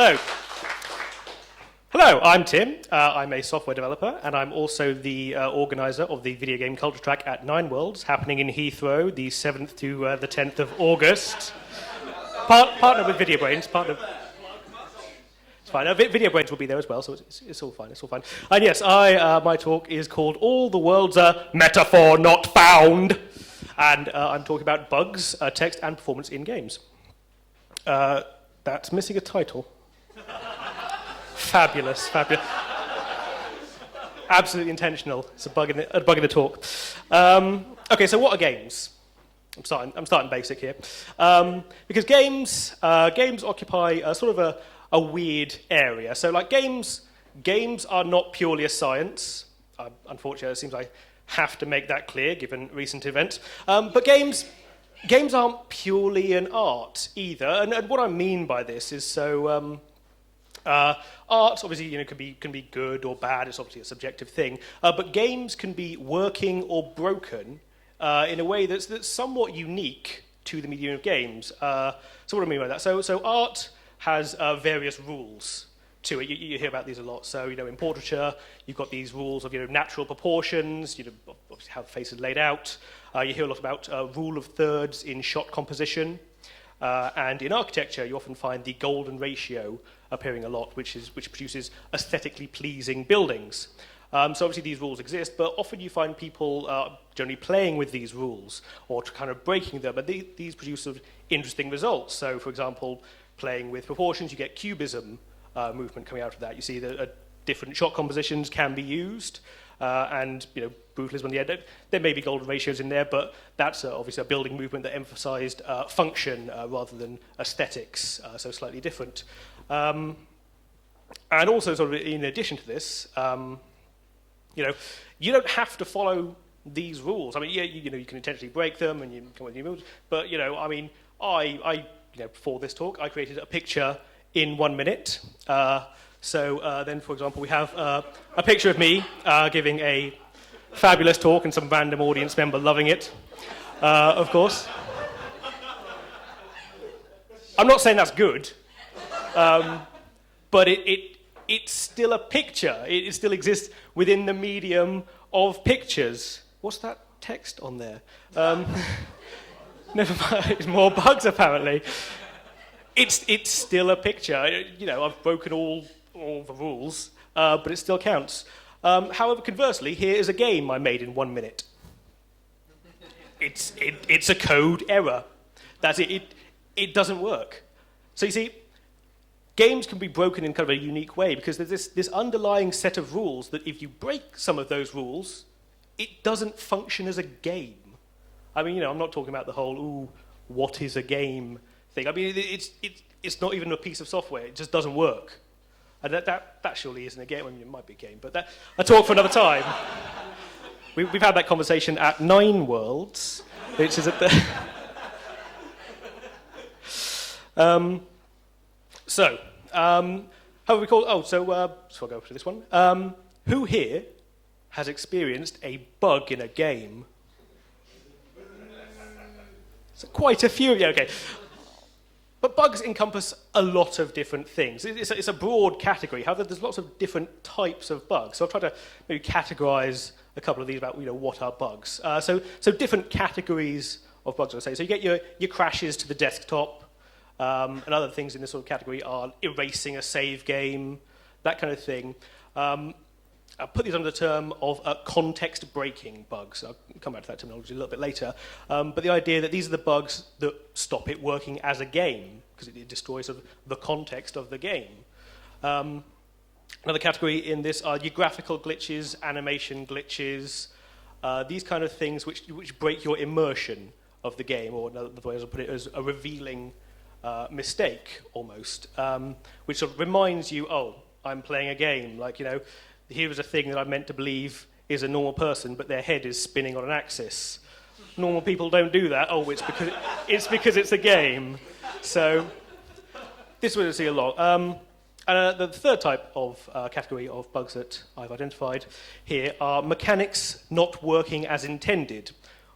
Hello. Hello, I'm Tim. I'm a software developer, and I'm also the organizer of the video game culture track at Nine Worlds, happening in Heathrow, the 7th to the 10th of August. Partner with VideoBrains. It's fine. VideoBrains will be there as well, so it's all fine. It's all fine. And yes, my talk is called "All the World's a Metaphor Not Found," and I'm talking about bugs, text, and performance in games. That's missing a title. Fabulous. Absolutely intentional. It's a bug in the talk. Okay, so what are games? I'm starting basic here, because games occupy sort of a weird area. So, like games are not purely a science. Unfortunately, it seems I have to make that clear given recent events. But games aren't purely an art either. And what I mean by this is so. Art, obviously, can be good or bad. It's obviously a subjective thing. But games can be working or broken in a way that's somewhat unique to the medium of games. So what do I mean by that? So art has various rules to it. You hear about these a lot. So in portraiture, you've got these rules of natural proportions. Obviously how the face is laid out. You hear a lot about rule of thirds in shot composition. And in architecture, you often find the golden ratio appearing a lot, which produces aesthetically pleasing buildings. So obviously these rules exist, but often you find people generally playing with these rules or kind of breaking them, and these produce sort of interesting results. So, for example, playing with proportions, you get cubism movement coming out of that. You see that different shot compositions can be used, and brutalism on the end. There may be golden ratios in there, but that's obviously a building movement that emphasised function rather than aesthetics, so slightly different. And also, sort of in addition to this, you don't have to follow these rules. I mean, yeah, you can intentionally break them and you come with new moves, but I for this talk, I created a picture in 1 minute. So then, for example, we have a picture of me giving a fabulous talk and some random audience member loving it, of course. I'm not saying that's good, but it's still a picture. It still exists within the medium of pictures. What's that text on there? Never mind, it's more bugs apparently. It's still a picture. I've broken all the rules, but it still counts. However, conversely, here is a game I made in 1 minute. It's a code error. That's it. It doesn't work. So you see, games can be broken in kind of a unique way because there's this underlying set of rules that if you break some of those rules, it doesn't function as a game. I mean, I'm not talking about the whole, what is a game thing. I mean, it's not even a piece of software. It just doesn't work. And that surely isn't a game. I mean, it might be a game, but a talk for another time. We've had that conversation at Nine Worlds, which is at the... how have we called... so I'll go to this one. Who here has experienced a bug in a game? So quite a few. Yeah, okay. But bugs encompass a lot of different things. It's a broad category. However, there's lots of different types of bugs. So I'll try to maybe categorize a couple of these about what are bugs. So different categories of bugs, I would say. So you get your crashes to the desktop, and other things in this sort of category are erasing a save game, that kind of thing. I'll put these under the term of context-breaking bugs. I'll come back to that terminology a little bit later. But the idea that these are the bugs that stop it working as a game, because it destroys sort of the context of the game. Another category in this are your graphical glitches, animation glitches, these kind of things which break your immersion of the game, or another way to put it is a revealing mistake, almost, which sort of reminds you, I'm playing a game, here is a thing that I'm meant to believe is a normal person, but their head is spinning on an axis. Normal people don't do that. It's because it's a game. So this we'll see a lot. And the third type of category of bugs that I've identified here are mechanics not working as intended,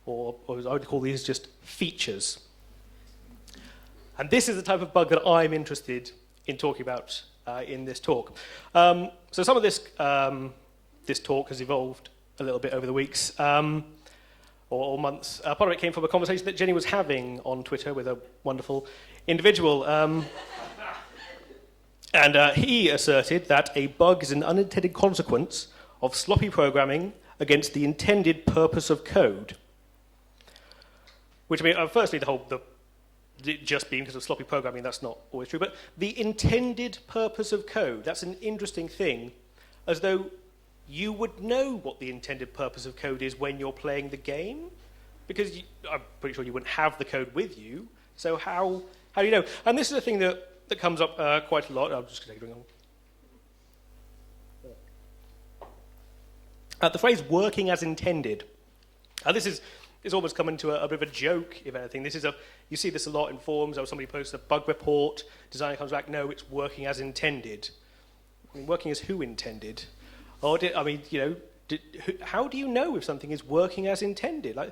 or as I would call these, just features. And this is the type of bug that I'm interested in talking about in this talk. So some of this talk has evolved a little bit over the weeks or months. Part of it came from a conversation that Jenny was having on Twitter with a wonderful individual. And he asserted that a bug is an unintended consequence of sloppy programming against the intended purpose of code. Which, I mean, firstly, just being because of sloppy programming, that's not always true. But the intended purpose of code, that's an interesting thing, as though you would know what the intended purpose of code is when you're playing the game, because I'm pretty sure you wouldn't have the code with you. So how do you know? And this is a thing that comes up quite a lot. I'm just going to take a drink on. The phrase "working as intended." This is almost come into a bit of a joke, if anything. You see this a lot in forums. Or somebody posts a bug report, designer comes back, no, it's working as intended. I mean, working as who intended? Or how do you know if something is working as intended? Like,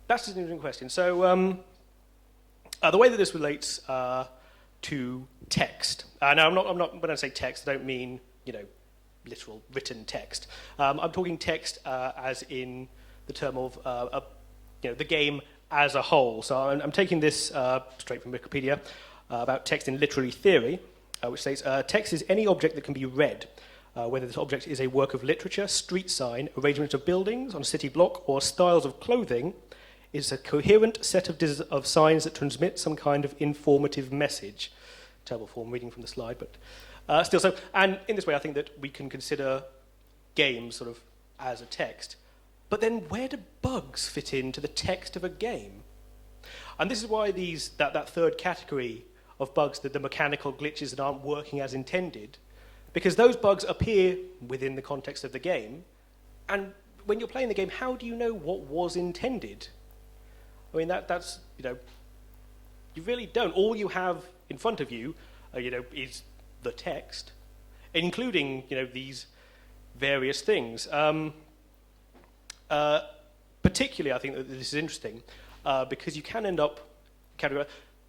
that's an interesting question. So the way that this relates to text. Now, I'm not. When I say text, I don't mean literal written text. I'm talking text as in the term of the game as a whole. So I'm taking this straight from Wikipedia about text in literary theory, which says text is any object that can be read, whether this object is a work of literature, street sign, arrangement of buildings on a city block, or styles of clothing. It's a coherent set of signs that transmit some kind of informative message. Terrible form reading from the slide, but still so. And in this way, I think that we can consider games sort of as a text. But then where do bugs fit into the text of a game? And this is why that third category of bugs, the mechanical glitches that aren't working as intended, because those bugs appear within the context of the game. And when you're playing the game, how do you know what was intended? I mean, that's you really don't. All you have in front of you, is the text, including, these various things. Particularly, I think that this is interesting because you can end up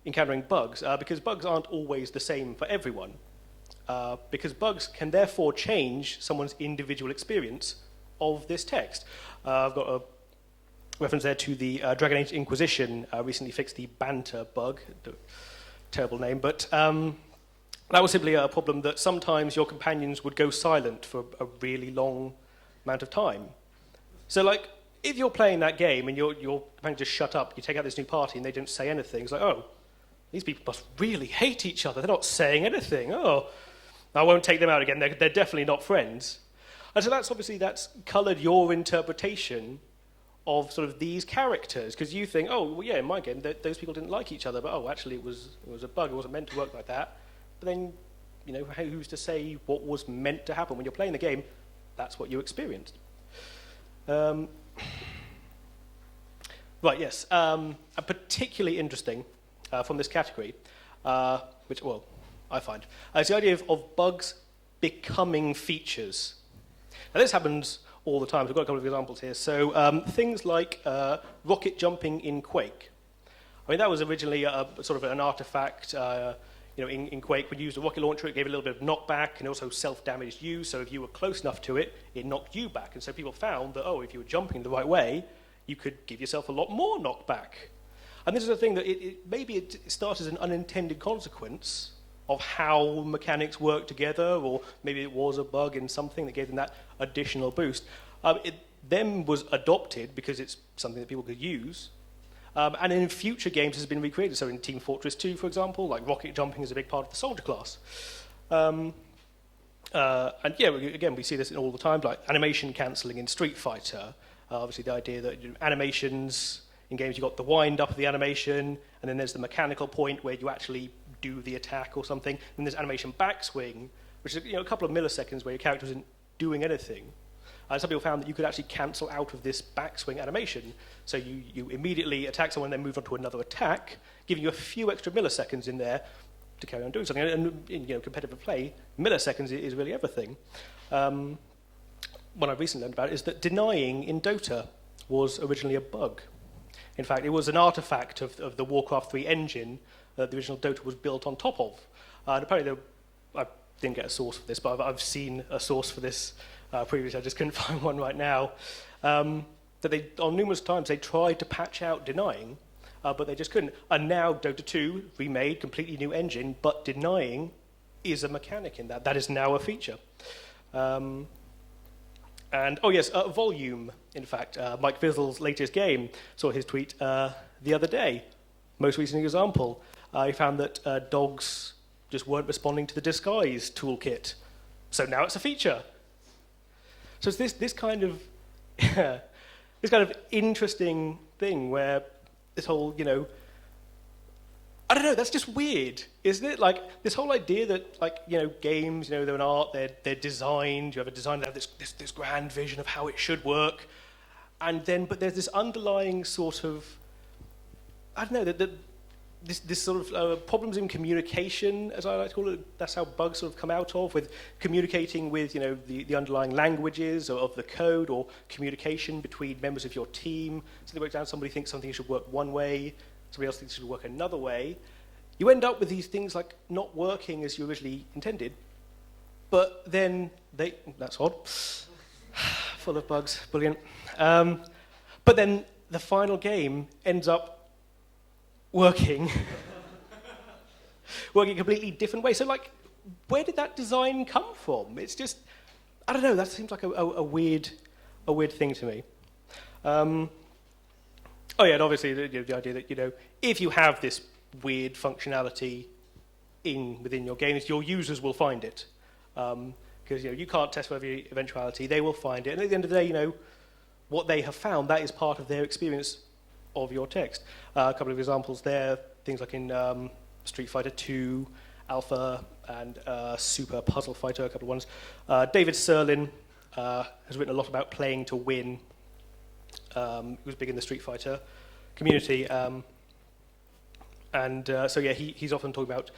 encountering bugs because bugs aren't always the same for everyone. Because bugs can therefore change someone's individual experience of this text. I've got a reference there to the Dragon Age Inquisition recently fixed the banter bug, terrible name, but that was simply a problem that sometimes your companions would go silent for a really long amount of time. So, like, if you're playing that game and your companions just shut up, you take out this new party and they don't say anything, it's like, oh, these people must really hate each other. They're not saying anything. Oh, I won't take them out again. They're definitely not friends. And so that's coloured your interpretation of sort of these characters, because you think, oh, well, yeah, in my game, those people didn't like each other, but oh, actually, it was a bug. It wasn't meant to work like that. But then, who's to say what was meant to happen when you're playing the game? That's what you experienced. Right, yes. Particularly interesting from this category, which, well, I find, is the idea of bugs becoming features. Now, this happens all the time. So we've got a couple of examples here. So things like rocket jumping in Quake. I mean, that was originally sort of an artifact. In Quake, when you used a rocket launcher, it gave a little bit of knockback and also self-damaged you. So if you were close enough to it, it knocked you back. And so people found that, if you were jumping the right way, you could give yourself a lot more knockback. And this is a thing that maybe it started as an unintended consequence of how mechanics work together, or maybe it was a bug in something that gave them that additional boost. It then was adopted because it's something that people could use. And in future games has been recreated. So in Team Fortress 2, for example, like rocket jumping is a big part of the soldier class. And yeah, again, we see this all the time, like animation cancelling in Street Fighter. Obviously the idea that animations in games, you've got the wind up of the animation, and then there's the mechanical point where you actually do the attack or something. And there's animation backswing, which is a couple of milliseconds where your character isn't doing anything. Some people found that you could actually cancel out of this backswing animation. So you immediately attack someone and then move on to another attack, giving you a few extra milliseconds in there to carry on doing something. And in competitive play, milliseconds is really everything. What I recently learned about is that denying in Dota was originally a bug. In fact, it was an artifact of the Warcraft 3 engine that the original Dota was built on top of. And apparently there I didn't get a source for this, but I've seen a source for this previously. I just couldn't find one right now. That they, on numerous times, they tried to patch out denying, but they just couldn't. And now Dota 2, remade, completely new engine, but denying is a mechanic in that. That is now a feature. And, oh yes, volume, in fact. Mike Fizzle's latest game, saw his tweet the other day. Most recent example, he found that dogs just weren't responding to the disguise toolkit. So now it's a feature. So it's this kind of this kind of interesting thing where this whole, I don't know, that's just weird, isn't it? Like, this whole idea that, like, games, they're an art, they're designed, you have a design, they have this grand vision of how it should work, and then, but there's this underlying sort of, I don't know, this sort of problems in communication, as I like to call it. That's how bugs sort of come out of, with communicating with, the underlying languages of the code, or communication between members of your team. Something breaks down, somebody thinks something should work one way, somebody else thinks it should work another way. You end up with these things like not working as you originally intended, but then that's odd, full of bugs, brilliant. But then the final game ends up working a completely different way. So, like, where did that design come from? It's just, I don't know, that seems like a weird thing to me. Oh yeah, and obviously the idea that, if you have this weird functionality within your games, your users will find it. Because, you can't test for every eventuality, they will find it. And at the end of the day, what they have found, that is part of their experience of your text. A couple of examples there, things like in Street Fighter 2, Alpha, and Super Puzzle Fighter, a couple of ones. David Serlin has written a lot about playing to win. He was big in the Street Fighter community. So yeah, he's often talking about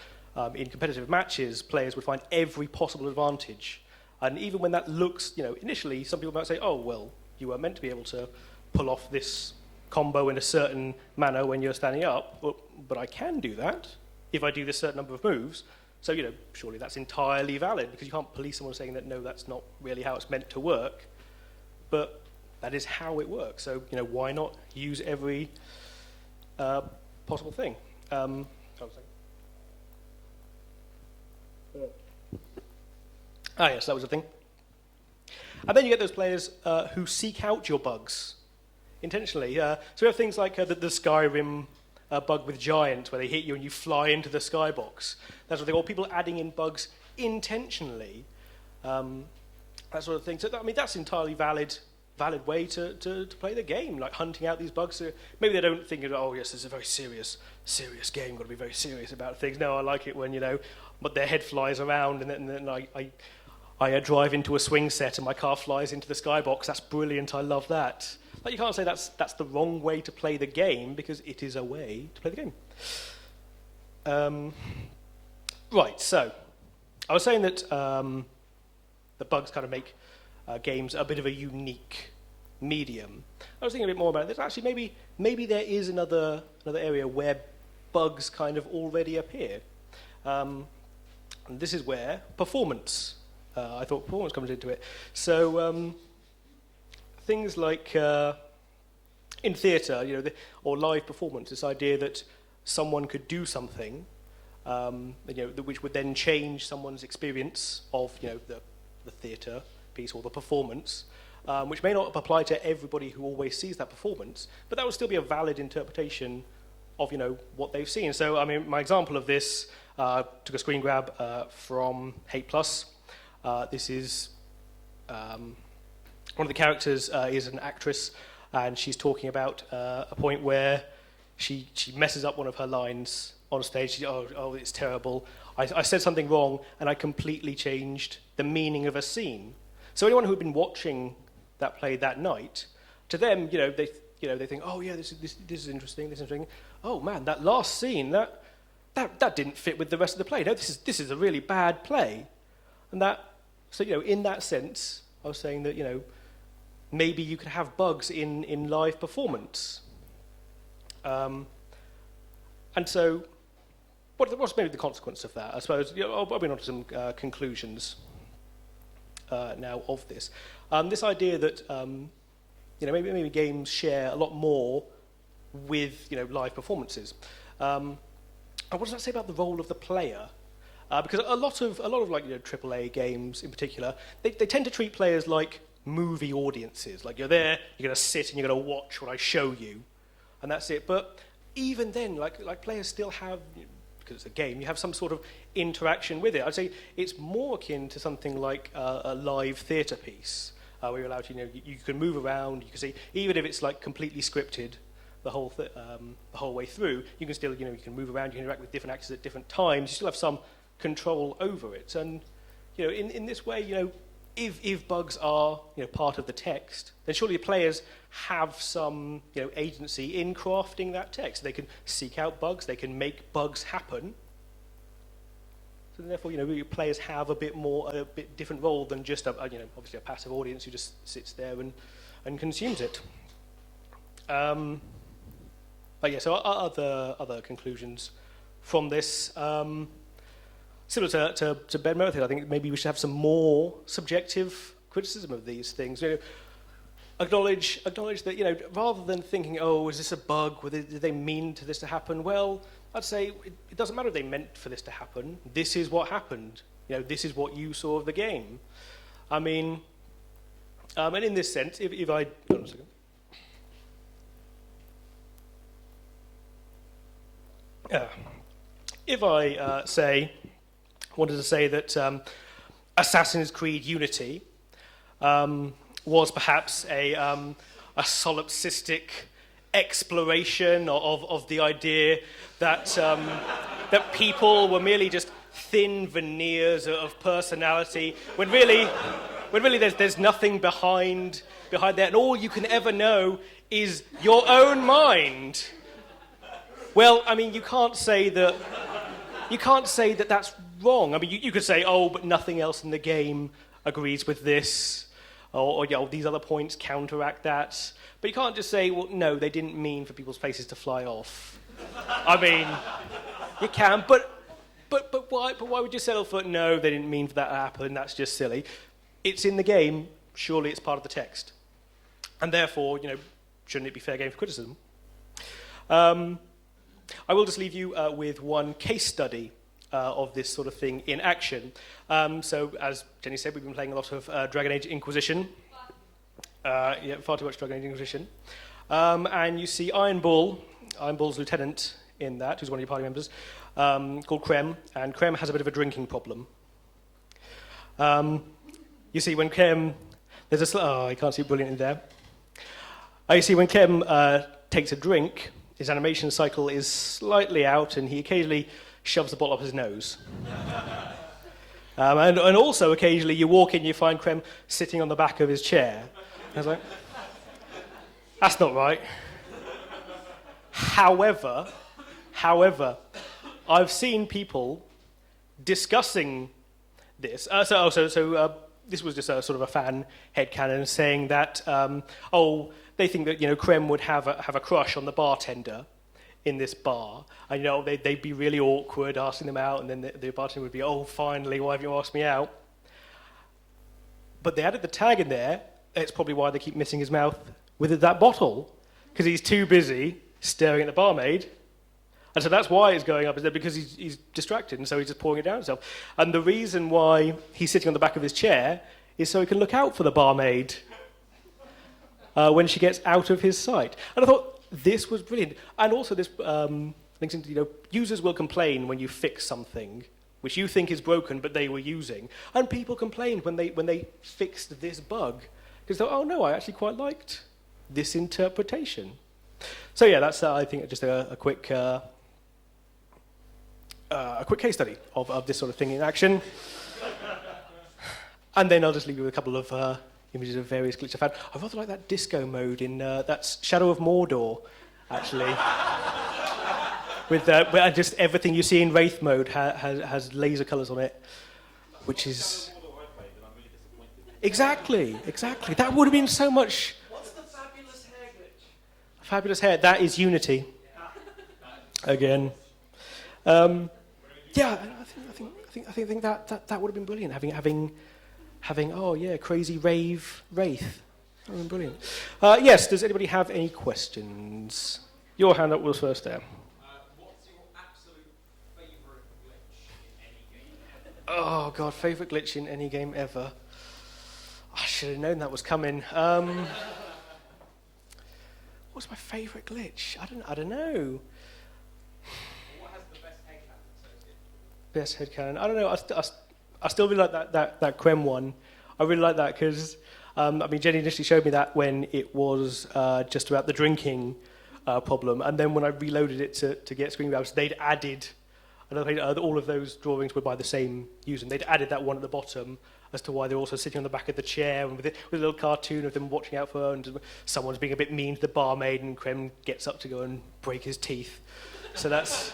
in competitive matches, players would find every possible advantage. And even when that looks, initially, some people might say, oh, well, you were meant to be able to pull off this combo in a certain manner when you're standing up, but I can do that if I do this certain number of moves. So, surely that's entirely valid, because you can't police someone saying that, no, that's not really how it's meant to work. But that is how it works. So, why not use every possible thing? Yes, that was a thing. And then you get those players who seek out your bugs intentionally. So we have things like the Skyrim bug with Giant, where they hit you and you fly into the skybox. That sort of thing. Or people adding in bugs intentionally. That sort of thing. So, I mean, that's entirely valid way to play the game, like hunting out these bugs. So maybe they don't think, oh, yes, this is a very serious game, got to be very serious about things. No, I like it when, but their head flies around, and then I drive into a swing set and my car flies into the skybox. That's brilliant, I love that. Like, you can't say that's the wrong way to play the game, because it is a way to play the game. Right, so I was saying that the bugs kind of make games a bit of a unique medium. I was thinking a bit more about this. Actually, maybe there is another area where bugs kind of already appear. And this is where performance. I thought performance comes into it. So things like in theatre, or live performance, this idea that someone could do something, which would then change someone's experience of, the theatre piece or the performance, which may not apply to everybody who always sees that performance, but that would still be a valid interpretation of, what they've seen. So, I mean, my example of this took a screen grab from Hate Plus. This is one of the characters is an actress, and she's talking about a point where she messes up one of her lines on stage. Oh, it's terrible. I said something wrong, and I completely changed the meaning of a scene. So anyone who had been watching that play that night, to them, they think, oh yeah, this is interesting. Oh man, that last scene, that didn't fit with the rest of the play. No, this is a really bad play, and that. So, in that sense, I was saying that, maybe you could have bugs in live performance. And so, what's maybe the consequence of that? I suppose I'll bring on to some conclusions now of this. This idea that maybe games share a lot more with live performances. And what does that say about the role of the player? Because a lot of like AAA games in particular, they tend to treat players like movie audiences. Like you're there, you're going to sit and you're going to watch what I show you, and that's it. But even then, like players still have, because it's a game, you have some sort of interaction with it. I'd say it's more akin to something like a live theatre piece, where you're allowed to, you can move around, you can see, even if it's like completely scripted, the whole way through, you can still, you can move around, you can interact with different actors at different times, you still have some control over it. And, in this way, if bugs are, part of the text, then surely the players have some, agency in crafting that text. They can seek out bugs, they can make bugs happen. So therefore, players have a bit different role than just obviously a passive audience who just sits there and consumes it. But yeah, so other conclusions from this. Similar to Ben Merthick, I think maybe we should have some more subjective criticism of these things. Acknowledge that, rather than thinking, oh, is this a bug? Did they mean to this to happen? Well, I'd say it doesn't matter if they meant for this to happen. This is what happened. This is what you saw of the game. I mean, and in this sense, if I... Hold on a second. If I wanted to say that Assassin's Creed Unity was perhaps a solipsistic exploration of the idea that that people were merely just thin veneers of personality, when really there's nothing behind that, and all you can ever know is your own mind. Well, I mean, you can't say that that's wrong. I mean, you could say, oh, but nothing else in the game agrees with this, or these other points counteract that. But you can't just say, well, no, they didn't mean for people's faces to fly off. I mean, you can, but why would you settle for, no, they didn't mean for that to happen, that's just silly. It's in the game, surely it's part of the text. And therefore, shouldn't it be fair game for criticism? I will just leave you with one case study of this sort of thing in action. So, as Jenny said, we've been playing a lot of Dragon Age Inquisition. Far too much Dragon Age Inquisition. And you see Iron Bull's lieutenant in that, who's one of your party members, called Krem, and Krem has a bit of a drinking problem. You see when Krem... I can't see it brilliantly there. You see when Krem takes a drink, his animation cycle is slightly out, and he occasionally shoves the bottle up his nose. And also, occasionally, you walk in, you find Krem sitting on the back of his chair. I was like, that's not right. However, I've seen people discussing this. This was just a sort of a fan headcanon saying that, they think that Krem would have a crush on the bartender in this bar, and they'd be really awkward asking them out, and then the bartender would be, oh, finally, why have you asked me out? But they added the tag in there. It's probably why they keep missing his mouth with that bottle, because he's too busy staring at the barmaid. And so that's why it's going up, is that because he's distracted, and so he's just pouring it down himself. And the reason why he's sitting on the back of his chair is so he can look out for the barmaid when she gets out of his sight. And I thought this was brilliant. And also this links into, users will complain when you fix something which you think is broken, but they were using. And people complained when they fixed this bug, because they thought, oh no, I actually quite liked this interpretation. So yeah, that's I think just a quick case study of this sort of thing in action. And then I'll just leave you with a couple of images of various glitches I've had. I rather like that disco mode in that's Shadow of Mordor, actually. With just everything you see in Wraith mode has laser colours on it, which is... Exactly. That would have been so much... What's the fabulous hair glitch? Fabulous hair, that is Unity. Again. Yeah, I think that would have been brilliant. Having oh yeah, crazy rave wraith. That would have been brilliant. Yes. Does anybody have any questions? Your hand up was first there. What's your absolute favourite glitch in any game ever? Oh god, favourite glitch in any game ever. I should have known that was coming. What's my favourite glitch? I don't know. What has the best headcanon associated? Best headcanon. I don't know. I still really like that Creme one. I really like that because Jenny initially showed me that when it was just about the drinking problem, and then when I reloaded it to get screen grabs, they'd added another page. All of those drawings were by the same user. And they'd added that one at the bottom as to why they're also sitting on the back of the chair and with a little cartoon of them watching out for her, and someone's being a bit mean to the barmaid, and Creme gets up to go and break his teeth. So that's.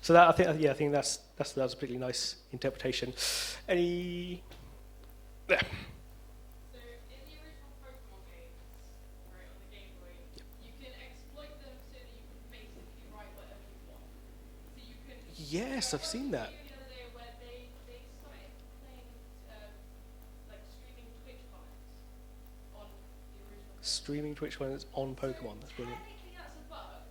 So that I think that's a particularly nice interpretation. Any? Yeah. So in the original Pokemon games, right, on the Game Boy, you can exploit them so that you can basically write whatever you want. So you can. Yes, I've seen that. The other day where they started playing like streaming Twitch comments on the original. Streaming Twitch when it's on Pokemon. That's brilliant. Technically that's a bug,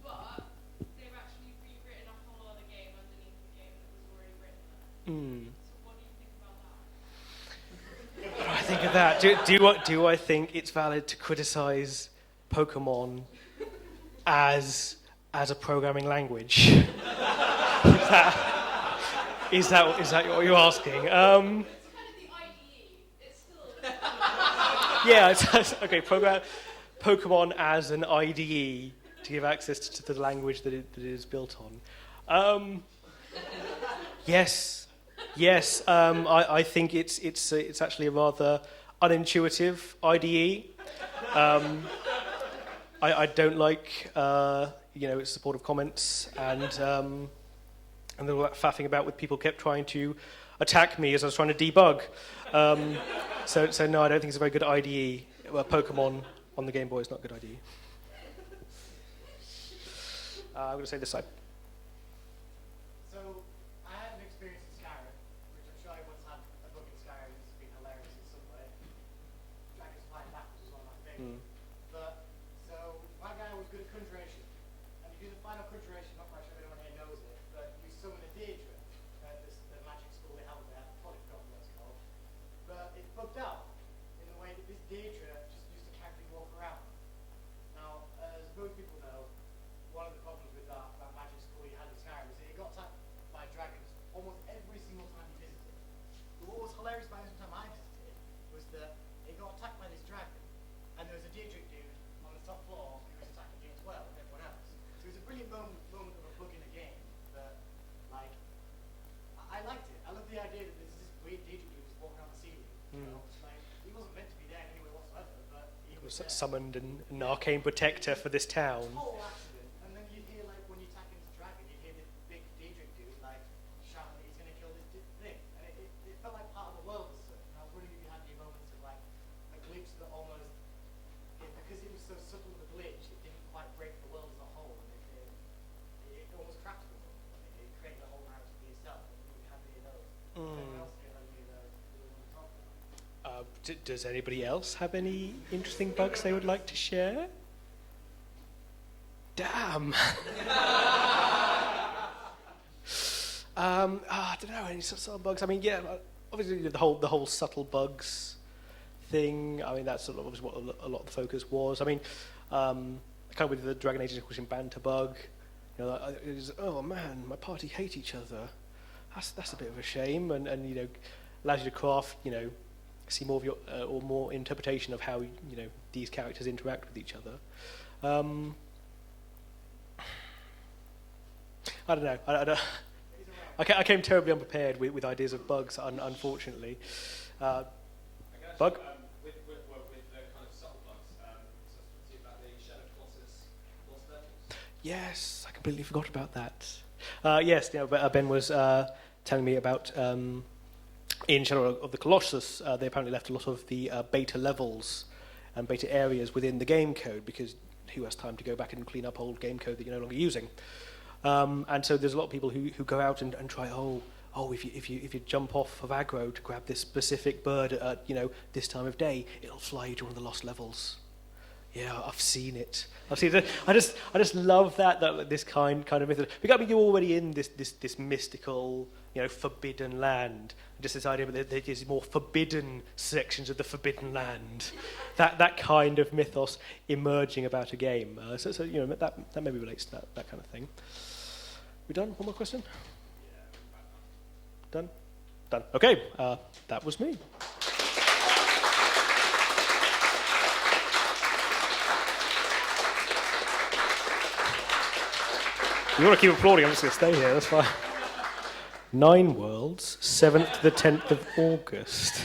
but they've actually rewritten a whole other game underneath the game that was already written there. So what do you think about that? What do I think of that? Do I think it's valid to criticise Pokemon as a programming language? Is that what you're asking? It's kind of the IDE. It's still. Yeah. Okay. Pokemon as an IDE to give access to the language that it is built on. Yes. I think it's actually a rather unintuitive IDE. I don't like its supportive comments and all that faffing about with people kept trying to attack me as I was trying to debug. So no, I don't think it's a very good IDE. Pokemon on the Game Boy is not a good IDE. I'm going to say this side. So, I had an experience in Skyrim, which I'm sure everyone's had a book in Skyrim. It's been hilarious in some way. Dragons flying backwards is one of my favourites. But, so, my guy was good at conjuration. And you do the final conjuration, not quite sure if anyone here knows it, but you summon a Daedra at the magic school they held there. I've probably forgotten what it's called. But it bugged out in the way that this Daedra just used to casually walk around. Now, as most people know, one of the problems with that magic school you had in Skyrim is that it got attacked by dragons almost every single time you visited. But what was hilarious about every time I visited was that it got attacked by this dragon, and there was a Daedric dude on the top floor who was attacking you as well, and everyone else. So it was a brilliant moment of a bug in a game that, like, I liked it. I loved the idea that there's this weird Daedric dude just walking around the ceiling. You know, like, he wasn't meant to be there anyway whatsoever, but he was there. Summoned an arcane protector for this town. Total accident, and then you'd hear, like, when you attack into the dragon, you'd hear this big Daedric dude, like, shouting that he's going to kill this thing. And it felt like part of the world as such. And I was wondering if you had any moments of, like, a glitch that almost, because it was so subtle of a glitch, it didn't quite break the world as a whole. And it almost cracked the world. It created a whole narrative for yourself. If you had any of those. Anyone else here had any of those that you want to talk about? Does anybody else have any interesting bugs they would like to share? Damn. I don't know, any subtle bugs. I mean, yeah, obviously the whole subtle bugs thing. I mean, that's sort of what a lot of the focus was. I mean, kind of with the Dragon Age Inquisition banter bug. You know, it was, oh man, my party hate each other. That's a bit of a shame, and allows you to craft, see more of your or more interpretation of how these characters interact with each other. I don't know. I came terribly unprepared with ideas of bugs, unfortunately. Bug? With the kind of subtle bugs, so about the Shadow Colossus boss levels. Yes, I completely forgot about that. Yes, Ben was telling me about in Shadow of the Colossus, they apparently left a lot of the beta levels and beta areas within the game code because who has time to go back and clean up old game code that you're no longer using? And so there's a lot of people who go out and try, if you jump off of aggro to grab this specific bird at this time of day, it'll fly you to one of the lost levels. Yeah, I've seen it. I just love that this kind of method. Because I mean, you're already in this mystical, forbidden land. Just this idea that there's more forbidden sections of the forbidden land. That kind of mythos emerging about a game. So that maybe relates to that kind of thing. We done? One more question? Done? Done. Okay, that was me. You want to keep applauding, I'm just going to stay here, that's fine. 9 Worlds, 7th to the 10th of August.